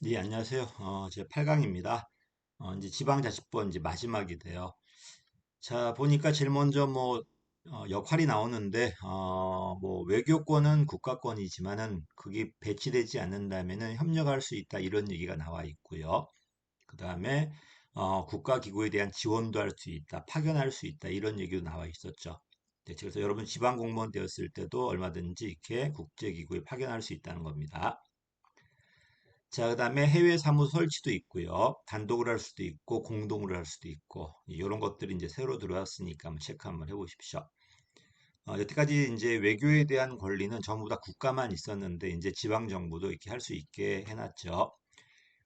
네, 안녕하세요. 제 8강입니다. 이제 지방자치법 이제 마지막이 돼요. 자, 보니까 제일 먼저 역할이 나오는데, 뭐, 외교권은 국가권이지만은 그게 배치되지 않는다면은 협력할 수 있다, 이런 얘기가 나와 있고요. 그 다음에, 국가기구에 대한 지원도 할 수 있다, 파견할 수 있다, 이런 얘기도 나와 있었죠. 네, 그래서 여러분 지방공무원 되었을 때도 얼마든지 이렇게 국제기구에 파견할 수 있다는 겁니다. 자, 그 다음에 해외 사무 설치도 있고요. 단독으로 할 수도 있고, 공동으로 할 수도 있고, 이런 것들이 이제 새로 들어왔으니까 한번 체크 한번 해보십시오. 여태까지 이제 외교에 대한 권리는 전부 다 국가만 있었는데, 이제 지방정부도 이렇게 할 수 있게 해놨죠.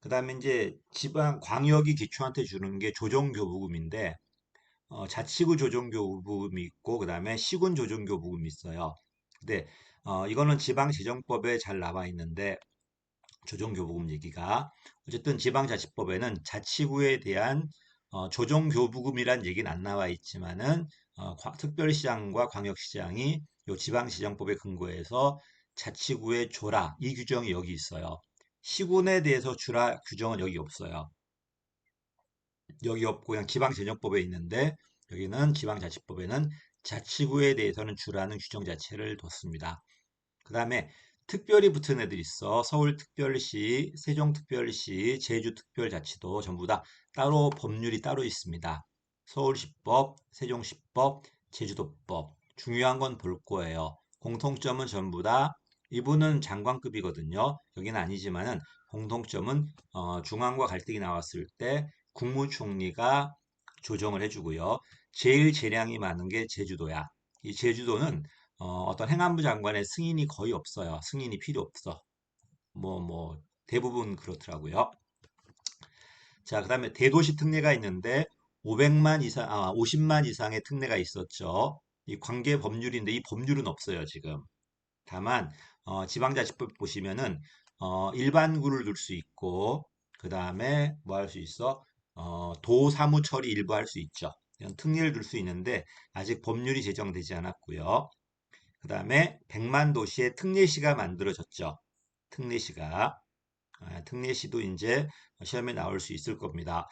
그 다음에 이제 지방, 광역이 기초한테 주는 게 조정교부금인데, 자치구 조정교부금이 있고, 그 다음에 시군 조정교부금이 있어요. 근데, 이거는 지방재정법에 잘 나와 있는데, 조정교부금 얘기가 어쨌든 지방자치법에는 자치구에 대한 조정교부금이란 얘기는 안 나와 있지만은 특별시장과 광역시장이 요 지방시정법에 근거해서 자치구에 줘라 이 규정이 여기 있어요. 시군에 대해서 주라 규정은 여기 없어요. 여기 없고 그냥 지방재정법에 있는데 여기는 지방자치법에는 자치구에 대해서는 주라는 규정 자체를 뒀습니다. 그 다음에 특별히 붙은 애들 있어. 서울특별시, 세종특별시, 제주특별자치도 전부 다 따로 법률이 따로 있습니다. 서울시법, 세종시법, 제주도법. 중요한 건 볼 거예요. 공통점은 전부 다 이분은 장관급이거든요. 여기는 아니지만은 공통점은 중앙과 갈등이 나왔을 때 국무총리가 조정을 해주고요. 제일 재량이 많은 게 제주도야. 이 제주도는 떤 행안부 장관의 승인이 거의 없어요. 승인이 필요 없어. 대부분 그렇더라고요. 자, 그 다음에 대도시 특례가 있는데 50만 이상의 특례가 있었죠. 이 관계 법률인데 이 법률은 없어요, 지금. 다만, 지방자치법 보시면은, 일반구를 둘 수 있고, 그 다음에 뭐 할 수 있어? 도사무 처리 일부 할 수 있죠. 이런 특례를 둘 수 있는데, 아직 법률이 제정되지 않았고요. 그 다음에 100만 도시의 특례시가 만들어졌죠. 특례시가. 특례시도 이제 시험에 나올 수 있을 겁니다.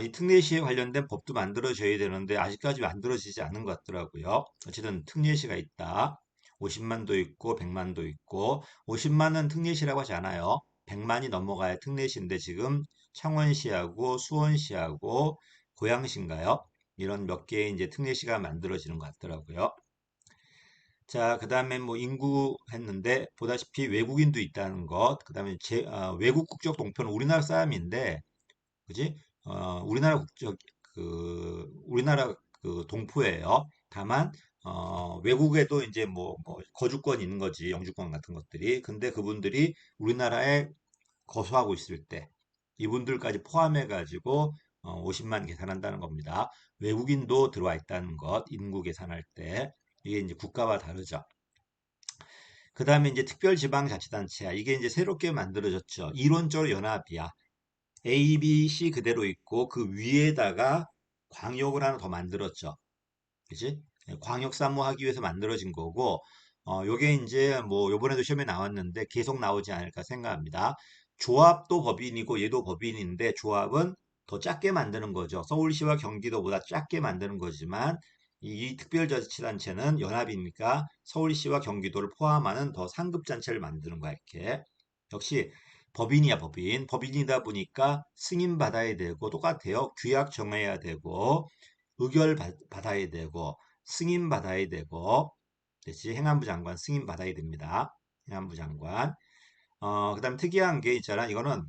이 특례시에 관련된 법도 만들어져야 되는데 아직까지 만들어지지 않은 것 같더라고요. 어쨌든 특례시가 있다. 50만도 있고 100만도 있고 50만은 특례시라고 하지 않아요. 100만이 넘어가야 특례시인데 지금 창원시하고 수원시하고 고양시인가요? 이런 몇 개의 이제 특례시가 만들어지는 것 같더라고요. 자, 그 다음에 뭐 인구 했는데 보다시피 외국인도 있다는 것, 그 다음에 외국 국적 동표는 우리나라 사람인데, 그지? 우리나라 국적 우리나라 그 동포예요. 다만 외국에도 이제 뭐 거주권 있는 거지, 영주권 같은 것들이. 근데 그분들이 우리나라에 거주하고 있을 때 이분들까지 포함해 가지고 50만 계산한다는 겁니다. 외국인도 들어와 있다는 것, 인구 계산할 때. 이게 이제 국가와 다르죠. 그 다음에 이제 특별지방자치단체야. 이게 이제 새롭게 만들어졌죠. 이론적으로 연합이야. A, B, C 그대로 있고 그 위에다가 광역을 하나 더 만들었죠. 그지? 광역 사무하기 위해서 만들어진 거고, 요게 이제 뭐 요번에도 시험에 나왔는데 계속 나오지 않을까 생각합니다. 조합도 법인이고 얘도 법인인데 조합은 더 작게 만드는 거죠. 서울시와 경기도보다 작게 만드는 거지만 이 특별자치단체는 연합이니까 서울시와 경기도를 포함하는 더 상급단체를 만드는 거야, 이렇게. 역시 법인이야, 법인. 법인이다 보니까 승인 받아야 되고 똑같아요. 규약 정해야 되고 의결 받아야 되고 승인 받아야 되고 대신 행안부 장관 승인 받아야 됩니다. 행안부 장관. 그다음 특이한 게 있잖아. 이거는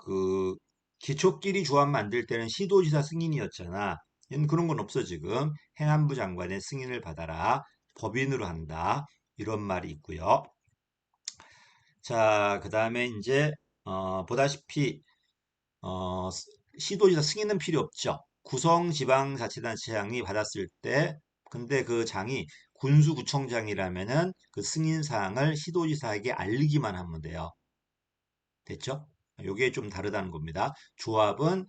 그 기초끼리 조합 만들 때는 시도지사 승인이었잖아. 얘는 그런 건 없어 지금. 행안부 장관의 승인을 받아라. 법인으로 한다. 이런 말이 있고요. 자, 그다음에 이제 보다시피 어, 시도지사 승인은 필요 없죠. 구성지방자치단체장이 받았을 때, 근데 그 장이 군수구청장이라면은 그 승인사항을 시도지사에게 알리기만 하면 돼요. 됐죠? 요게 좀 다르다는 겁니다. 조합은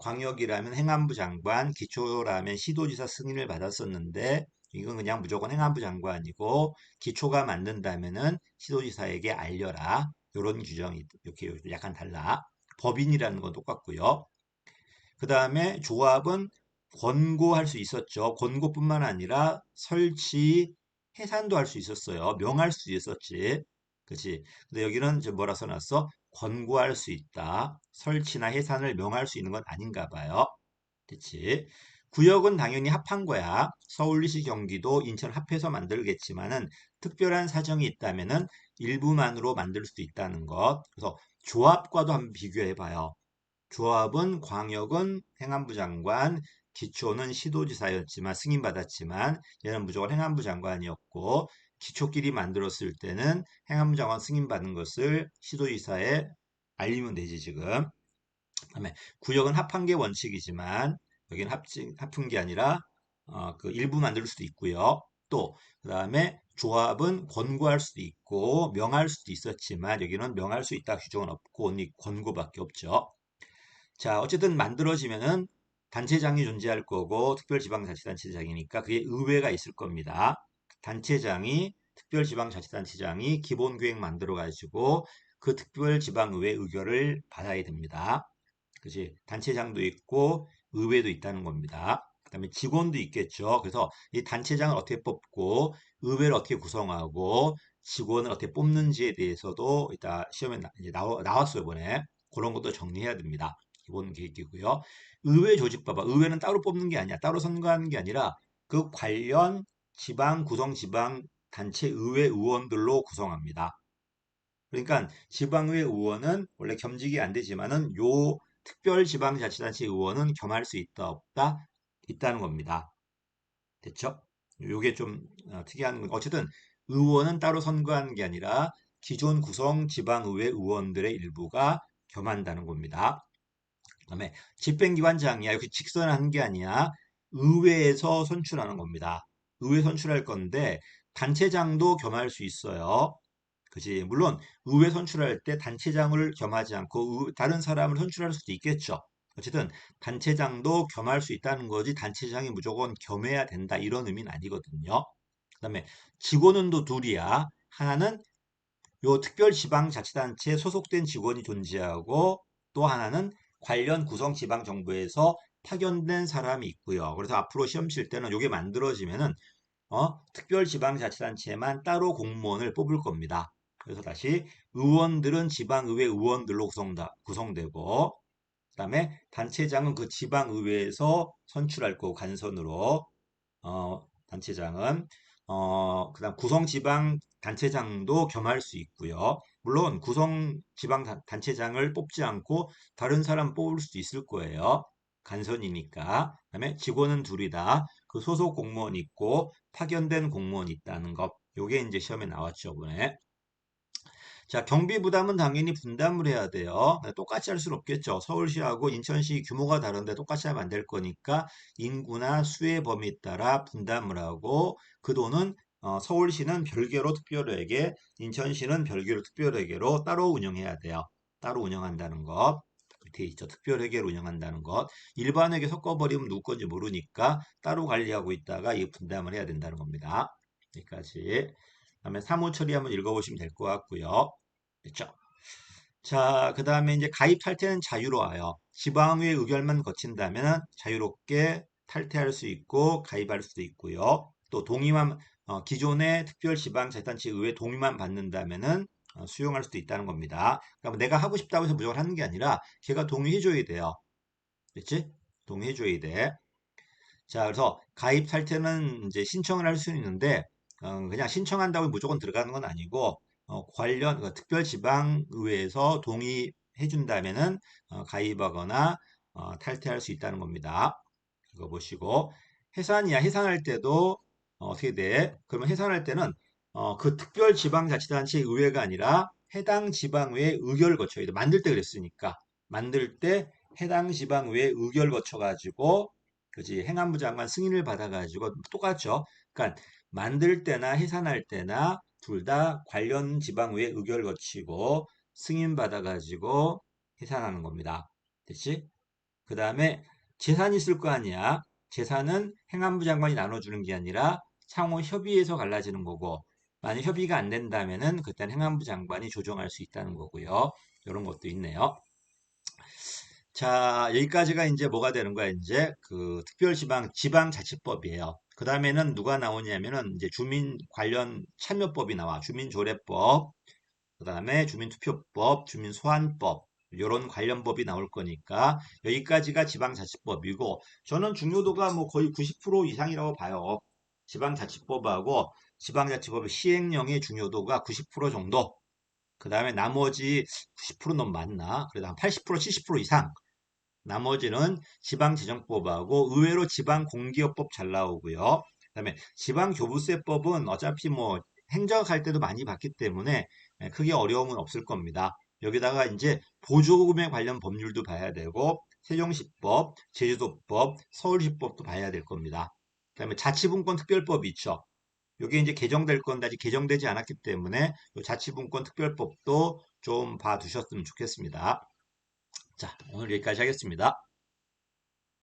광역이라면 행안부 장관, 기초라면 시도지사 승인을 받았었는데 이건 그냥 무조건 행안부 장관이고 기초가 만든다면은 시도지사에게 알려라. 이런 규정이 이렇게 약간 달라. 법인이라는 건 똑같고요. 그 다음에 조합은 권고할 수 있었죠. 권고뿐만 아니라 설치, 해산도 할 수 있었어요. 명할 수 있었지. 그치? 근데 여기는 이제 뭐라 써놨어? 권고할 수 있다. 설치나 해산을 명할 수 있는 건 아닌가 봐요. 그치? 구역은 당연히 합한 거야. 서울시, 경기도, 인천 합해서 만들겠지만은 특별한 사정이 있다면은 일부만으로 만들 수도 있다는 것. 그래서 조합과도 한번 비교해 봐요. 조합은 광역은 행안부 장관, 기초는 시도지사였지만 승인받았지만 얘는 무조건 행안부 장관이었고 기초끼리 만들었을 때는 행안부 장관 승인받은 것을 시도지사에 알리면 되지 지금. 그다음에 구역은 합한 게 원칙이지만 여기는 합친 게 아니라 그 일부 만들 수도 있고요. 또 그다음에 조합은 권고할 수도 있고 명할 수도 있었지만 여기는 명할 수 있다 규정은 없고 only 권고밖에 없죠. 자, 어쨌든 만들어지면은 단체장이 존재할 거고 특별지방자치단체장이니까 그게 의회가 있을 겁니다. 단체장이 특별지방자치단체장이 기본계획 만들어 가지고 그 특별지방의회 의결을 받아야 됩니다. 그지? 단체장도 있고 의회도 있다는 겁니다. 그다음에 직원도 있겠죠. 그래서 이 단체장을 어떻게 뽑고 의회를 어떻게 구성하고 직원을 어떻게 뽑는지에 대해서도 이따 시험에 이제 나왔어요, 이번에. 그런 것도 정리해야 됩니다. 기본 계획이고요. 의회 조직 봐봐. 의회는 따로 뽑는 게 아니야. 따로 선거하는 게 아니라 그 관련 지방 구성 지방 단체 의회 의원들로 구성합니다. 그러니까 지방의회 의원은 원래 겸직이 안 되지만은 요 특별지방자치단체 의원은 겸할 수 있다 없다 있다는 겁니다. 됐죠? 요게 좀 특이한 건 어쨌든 의원은 따로 선거하는 게 아니라 기존 구성 지방의회 의원들의 일부가 겸한다는 겁니다. 그다음에 집행기관장이야. 이렇게 직선하는 게 아니야. 의회에서 선출하는 겁니다. 의회 선출할 건데 단체장도 겸할 수 있어요. 그지? 물론 의회 선출할 때 단체장을 겸하지 않고 다른 사람을 선출할 수도 있겠죠. 어쨌든 단체장도 겸할 수 있다는 거지 단체장이 무조건 겸해야 된다 이런 의미는 아니거든요. 그다음에 직원은 또 둘이야. 하나는 요 특별지방자치단체에 소속된 직원이 존재하고 또 하나는 관련 구성지방정부에서 파견된 사람이 있고요. 그래서 앞으로 시험 칠 때는 요게 만들어지면은 특별지방자치단체만 따로 공무원을 뽑을 겁니다. 그래서 다시 의원들은 지방의회 의원들로 구성되고 그다음에 단체장은 그 지방의회에서 선출할 거고 간선으로 단체장은 그다음 구성지방 단체장도 겸할 수 있고요. 물론 구성지방 단체장을 뽑지 않고 다른 사람 뽑을 수도 있을 거예요. 간선이니까. 그다음에 직원은 둘이다. 그 소속 공무원 있고 파견된 공무원 있다는 것. 요게 이제 시험에 나왔죠, 이번에. 자, 경비 부담은 당연히 분담을 해야 돼요. 똑같이 할 수는 없겠죠. 서울시하고 인천시 규모가 다른데 똑같이 하면 안 될 거니까 인구나 수의 범위에 따라 분담을 하고 그 돈은 서울시는 별개로 특별회계, 인천시는 별개로 특별회계로 따로 운영해야 돼요. 따로 운영한다는 것. 밑에 있죠. 특별회계로 운영한다는 것. 일반회계 섞어버리면 누구 건지 모르니까 따로 관리하고 있다가 이 분담을 해야 된다는 겁니다. 여기까지. 다음에 사무 처리 한번 읽어보시면 될 것 같고요. 됐죠? 자, 그 다음에 이제 가입 탈퇴는 자유로워요. 지방의회 의결만 거친다면 자유롭게 탈퇴할 수 있고 가입할 수도 있고요. 또 동의만 기존의 특별지방자치단체 의회 동의만 받는다면은 수용할 수도 있다는 겁니다. 그러니까 내가 하고 싶다고 해서 무조건 하는 게 아니라 걔가 동의해줘야 돼요. 됐지? 동의해줘야 돼. 자, 그래서 가입 탈퇴는 이제 신청을 할 수는 있는데 그냥 신청한다고 무조건 들어가는 건 아니고 관련 특별지방의회에서 동의해 준다면은 가입하거나 탈퇴할 수 있다는 겁니다. 이거 보시고 해산이야. 해산할 때도 어떻게 돼? 그러면 해산할 때는 그 특별지방자치단체 의회가 아니라 해당 지방의회 의결을 거쳐야 돼. 만들 때 그랬으니까 만들 때 해당 지방의회 의결 거쳐가지고 그지 행안부 장관 승인을 받아가지고 똑같죠. 그러니까 만들 때나 해산할 때나 둘 다 관련 지방의회 의결 거치고 승인 받아가지고 해산하는 겁니다. 됐지? 그 다음에 재산이 있을 거 아니야. 재산은 행안부 장관이 나눠주는 게 아니라 상호 협의해서 갈라지는 거고 만약 협의가 안 된다면은 그때는 행안부 장관이 조정할 수 있다는 거고요. 이런 것도 있네요. 자, 여기까지가 이제 뭐가 되는 거야? 이제 그 지방자치법이에요. 그 다음에는 누가 나오냐면은 이제 주민 관련 참여법이 나와. 주민조례법, 그 다음에 주민투표법, 주민소환법, 요런 관련 법이 나올 거니까 여기까지가 지방자치법이고 저는 중요도가 뭐 거의 90% 이상이라고 봐요. 지방자치법하고 지방자치법의 시행령의 중요도가 90% 정도. 그 다음에 나머지 90% 너무 많나? 그래도 한 80%, 70% 이상. 나머지는 지방재정법하고 의외로 지방공기업법 잘 나오고요. 그다음에 지방교부세법은 어차피 뭐 행정할 때도 많이 봤기 때문에 크게 어려움은 없을 겁니다. 여기다가 이제 보조금에 관련 법률도 봐야 되고 세종시법, 제주도법, 서울시법도 봐야 될 겁니다. 그다음에 자치분권 특별법이 있죠. 이게 이제 개정될 건데 아직 개정되지 않았기 때문에 이 자치분권 특별법도 좀 봐두셨으면 좋겠습니다. 자, 오늘 여기까지 하겠습니다.